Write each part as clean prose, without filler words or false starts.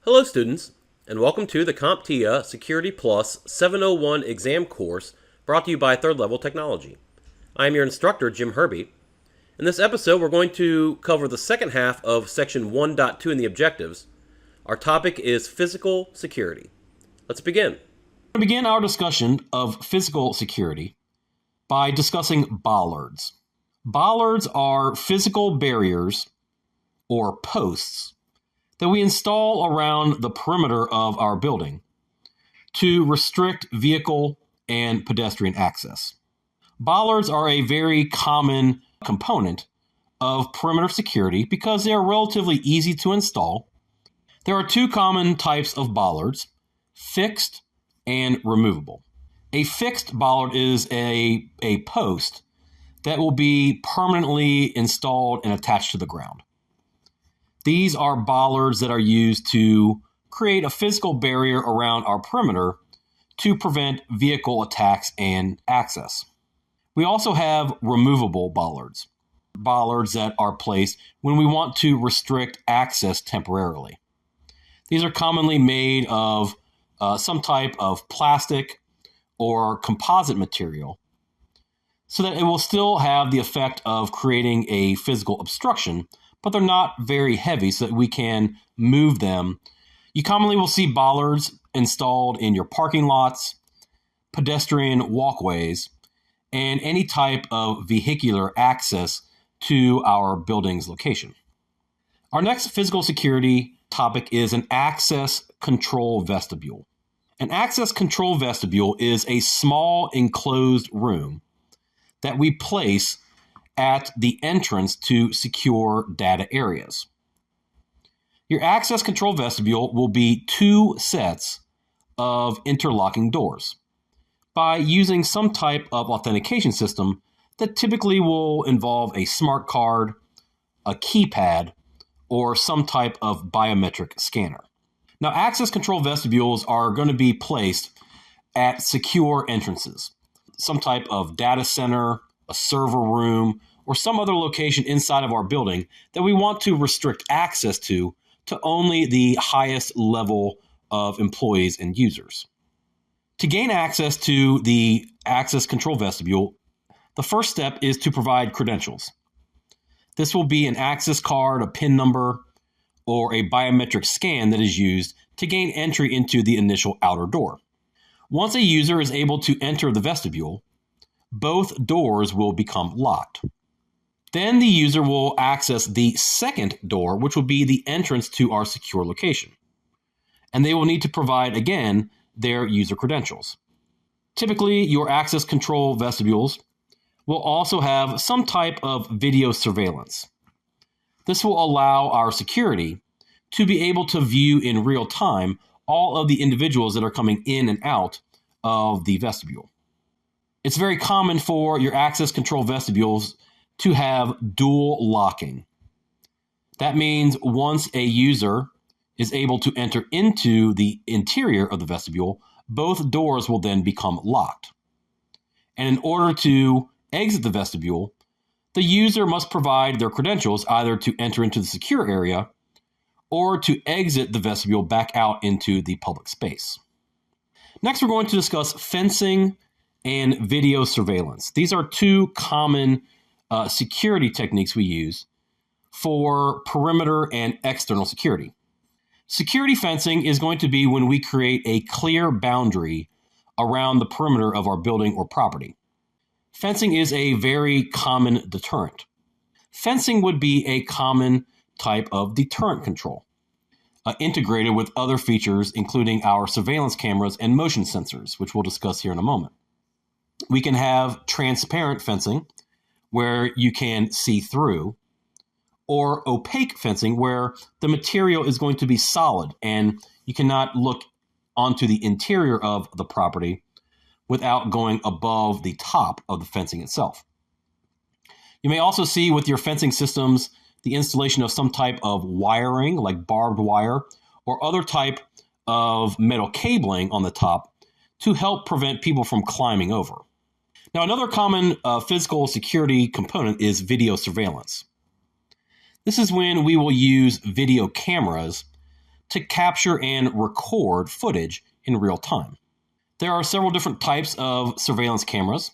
Hello students, and welcome to the CompTIA Security+701 Exam Course brought to you by Third Level Technology. I am your instructor, Jim Herbie. In this episode, we're going to cover the second half of Section 1.2 in the objectives. Our topic is physical security. Let's begin. We're going to begin our discussion of physical security by discussing bollards. Bollards are physical barriers or posts that we install around the perimeter of our building to restrict vehicle and pedestrian access. Bollards are a very common component of perimeter security because they are relatively easy to install. There are two common types of bollards, fixed and removable. A fixed bollard is a post that will be permanently installed and attached to the ground. These are bollards that are used to create a physical barrier around our perimeter to prevent vehicle attacks and access. We also have removable bollards, bollards that are placed when we want to restrict access temporarily. These are commonly made of some type of plastic or composite material so that it will still have the effect of creating a physical obstruction, but they're not very heavy so that we can move them. You commonly will see bollards installed in your parking lots, pedestrian walkways, and any type of vehicular access to our building's location. Our next physical security topic is an access control vestibule. An access control vestibule is a small enclosed room that we place at the entrance to secure data areas. Your access control vestibule will be two sets of interlocking doors. By using some type of authentication system that typically will involve a smart card, a keypad, or some type of biometric scanner. Now, access control vestibules are going to be placed at secure entrances, some type of data center, a server room, or some other location inside of our building that we want to restrict access to only the highest level of employees and users. To gain access to the access control vestibule, the first step is to provide credentials. This will be an access card, a PIN number, or a biometric scan that is used to gain entry into the initial outer door. Once a user is able to enter the vestibule, both doors will become locked. Then the user will access the second door, which will be the entrance to our secure location. And they will need to provide, again, their user credentials. Typically, your access control vestibules will also have some type of video surveillance. This will allow our security to be able to view in real time all of the individuals that are coming in and out of the vestibule. It's very common for your access control vestibules to have dual locking. That means once a user is able to enter into the interior of the vestibule, both doors will then become locked. And in order to exit the vestibule, the user must provide their credentials either to enter into the secure area or to exit the vestibule back out into the public space. Next, we're going to discuss fencing and video surveillance. These are two common security techniques we use for perimeter and external security. Security fencing is going to be when we create a clear boundary around the perimeter of our building or property. Fencing is a very common deterrent. Fencing would be a common type of deterrent control, integrated with other features including our surveillance cameras and motion sensors, which we'll discuss here in a moment. We can have transparent fencing, where you can see through, or opaque fencing, where the material is going to be solid and you cannot look onto the interior of the property without going above the top of the fencing itself. You may also see with your fencing systems the installation of some type of wiring, like barbed wire, or other type of metal cabling on the top to help prevent people from climbing over. Now, another common physical security component is video surveillance. This is when we will use video cameras to capture and record footage in real time. There are several different types of surveillance cameras.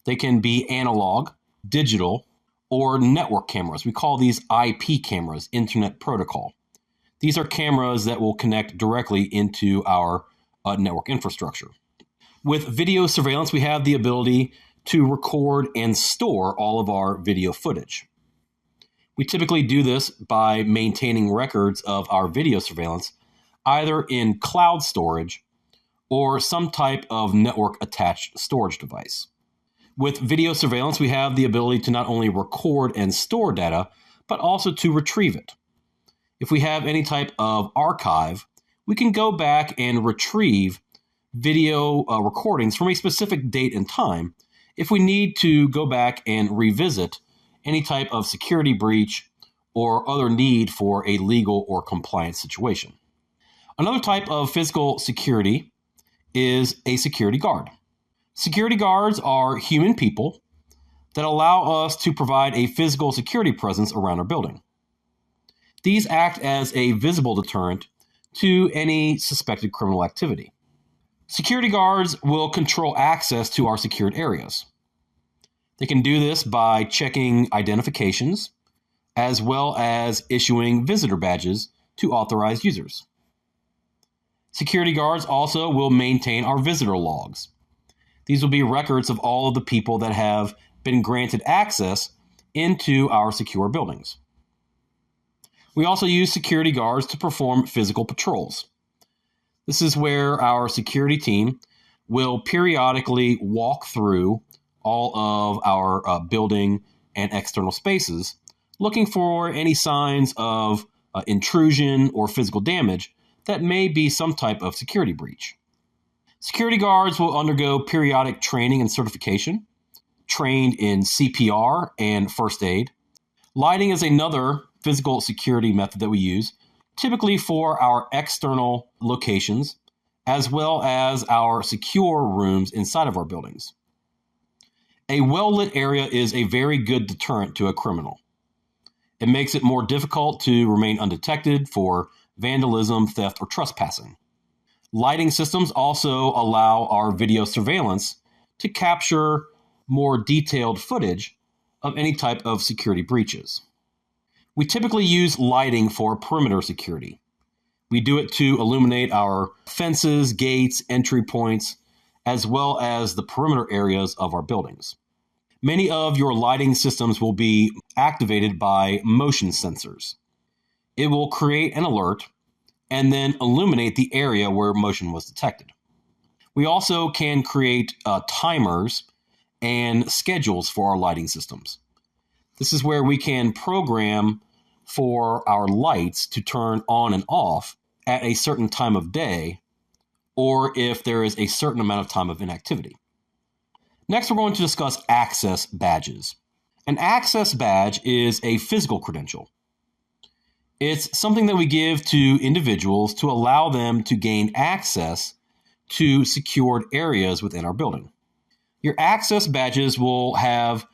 They can be analog, digital, or network cameras. We call these IP cameras, Internet Protocol. These are cameras that will connect directly into our network infrastructure. With video surveillance, we have the ability to record and store all of our video footage. We typically do this by maintaining records of our video surveillance either in cloud storage or some type of network-attached storage device. With video surveillance, we have the ability to not only record and store data, but also to retrieve it. If we have any type of archive, we can go back and retrieve video recordings from a specific date and time if we need to go back and revisit any type of security breach or other need for a legal or compliance situation. Another type of physical security is a security guard. Security guards are human people that allow us to provide a physical security presence around our building. These act as a visible deterrent to any suspected criminal activity. Security guards will control access to our secured areas. They can do this by checking identifications as well as issuing visitor badges to authorized users. Security guards also will maintain our visitor logs. These will be records of all of the people that have been granted access into our secure buildings. We also use security guards to perform physical patrols. This is where our security team will periodically walk through all of our building and external spaces, looking for any signs of intrusion or physical damage that may be some type of security breach. Security guards will undergo periodic training and certification, trained in CPR and first aid. Lighting is another physical security method that we use, typically for our external locations, as well as our secure rooms inside of our buildings. A well-lit area is a very good deterrent to a criminal. It makes it more difficult to remain undetected for vandalism, theft, or trespassing. Lighting systems also allow our video surveillance to capture more detailed footage of any type of security breaches. We typically use lighting for perimeter security. We do it to illuminate our fences, gates, entry points, as well as the perimeter areas of our buildings. Many of your lighting systems will be activated by motion sensors. It will create an alert and then illuminate the area where motion was detected. We also can create timers and schedules for our lighting systems. This is where we can program for our lights to turn on and off at a certain time of day, or if there is a certain amount of time of inactivity. Next, we're going to discuss access badges. An access badge is a physical credential. It's something that we give to individuals to allow them to gain access to secured areas within our building. Your access badges will have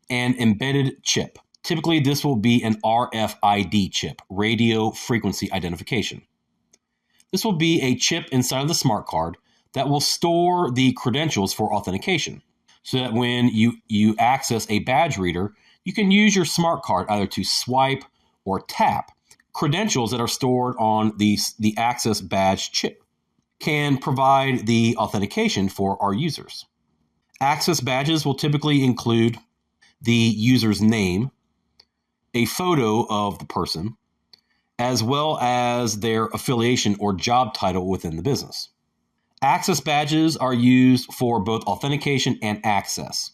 an embedded chip. Typically, this will be an RFID chip, radio frequency identification. This will be a chip inside of the smart card that will store the credentials for authentication, so that when you access a badge reader, you can use your smart card either to swipe or tap. Credentials that are stored on the access badge chip can provide the authentication for our users. Access badges will typically include the user's name, a photo of the person, as well as their affiliation or job title within the business. Access badges are used for both authentication and access.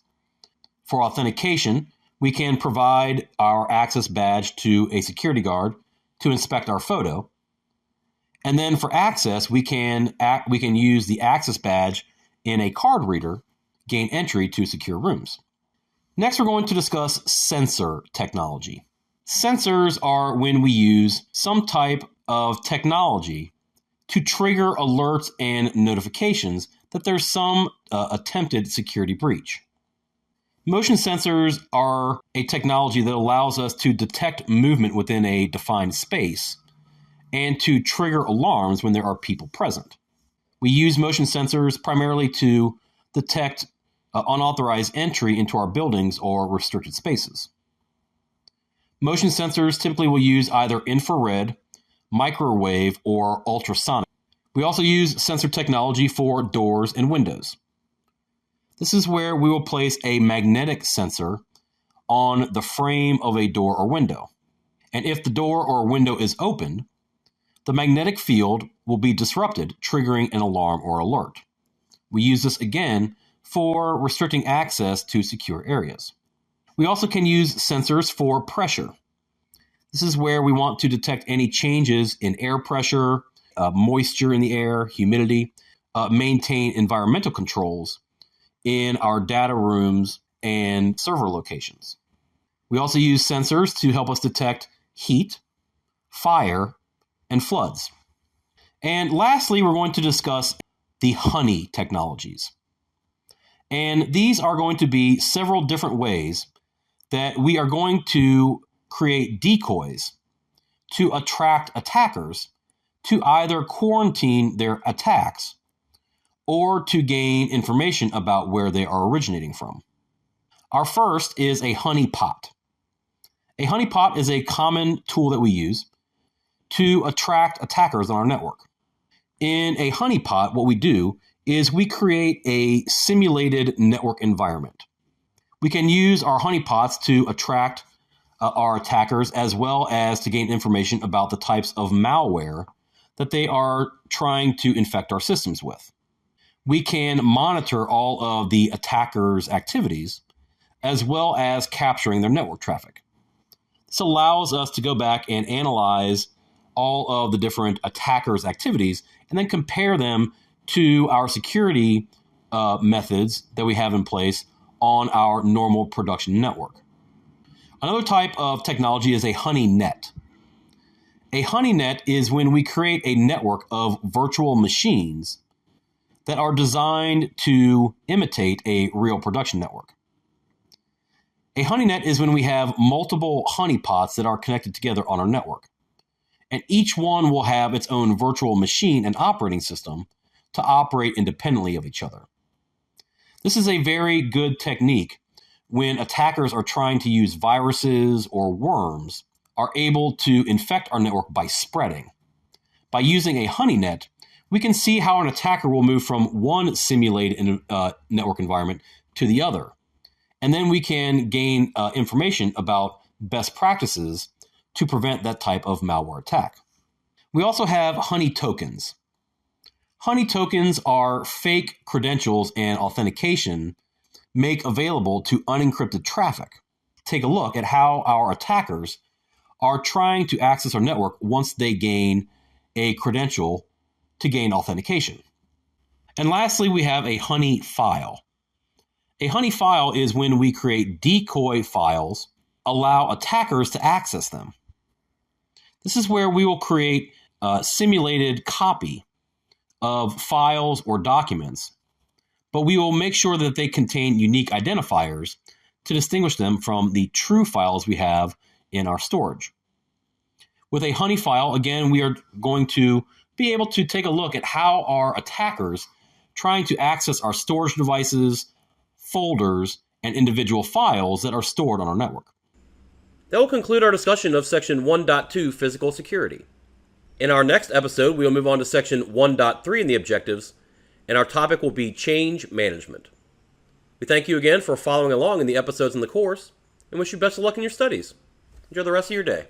For authentication, we can provide our access badge to a security guard to inspect our photo. And then for access, we can use the access badge in a card reader, gain entry to secure rooms. Next, we're going to discuss sensor technology. Sensors are when we use some type of technology to trigger alerts and notifications that there's some attempted security breach. Motion sensors are a technology that allows us to detect movement within a defined space, and to trigger alarms when there are people present. We use motion sensors primarily to detect unauthorized entry into our buildings or restricted spaces. Motion sensors typically will use either infrared, microwave, or ultrasonic. We also use sensor technology for doors and windows. This is where we will place a magnetic sensor on the frame of a door or window. And if the door or window is open, the magnetic field will be disrupted, triggering an alarm or alert. We use this again for restricting access to secure areas. We also can use sensors for pressure. This is where we want to detect any changes in air pressure, moisture in the air, humidity, maintain environmental controls in our data rooms and server locations. We also use sensors to help us detect heat, fire, and floods. And lastly, we're going to discuss the honey technologies. And these are going to be several different ways that we are going to create decoys to attract attackers to either quarantine their attacks or to gain information about where they are originating from. Our first is a honeypot. A honeypot is a common tool that we use to attract attackers on our network. In a honeypot, what we do is we create a simulated network environment. We can use our honeypots to attract our attackers as well as to gain information about the types of malware that they are trying to infect our systems with. We can monitor all of the attackers' activities as well as capturing their network traffic. This allows us to go back and analyze all of the different attackers' activities and then compare them to our security methods that we have in place on our normal production network. Another type of technology is a honey net. A honey net is when we create a network of virtual machines that are designed to imitate a real production network. A honey net is when we have multiple honeypots that are connected together on our network. And each one will have its own virtual machine and operating system to operate independently of each other. This is a very good technique when attackers are trying to use viruses or worms are able to infect our network by spreading. By using a honey net, we can see how an attacker will move from one simulated network environment to the other. And then we can gain information about best practices to prevent that type of malware attack. We also have honey tokens. Honey tokens are fake credentials and authentication make available to unencrypted traffic. Take a look at how our attackers are trying to access our network once they gain a credential to gain authentication. And lastly, we have a honey file. A honey file is when we create decoy files, allow attackers to access them. This is where we will create a simulated copy of files or documents, but we will make sure that they contain unique identifiers to distinguish them from the true files we have in our storage. With a honey file, again, we are going to be able to take a look at how our attackers trying to access our storage devices, folders, and individual files that are stored on our network. That will conclude our discussion of Section 1.2 Physical Security. In our next episode, we will move on to Section 1.3 in the objectives, and our topic will be change management. We thank you again for following along in the episodes in the course, and wish you best of luck in your studies. Enjoy the rest of your day.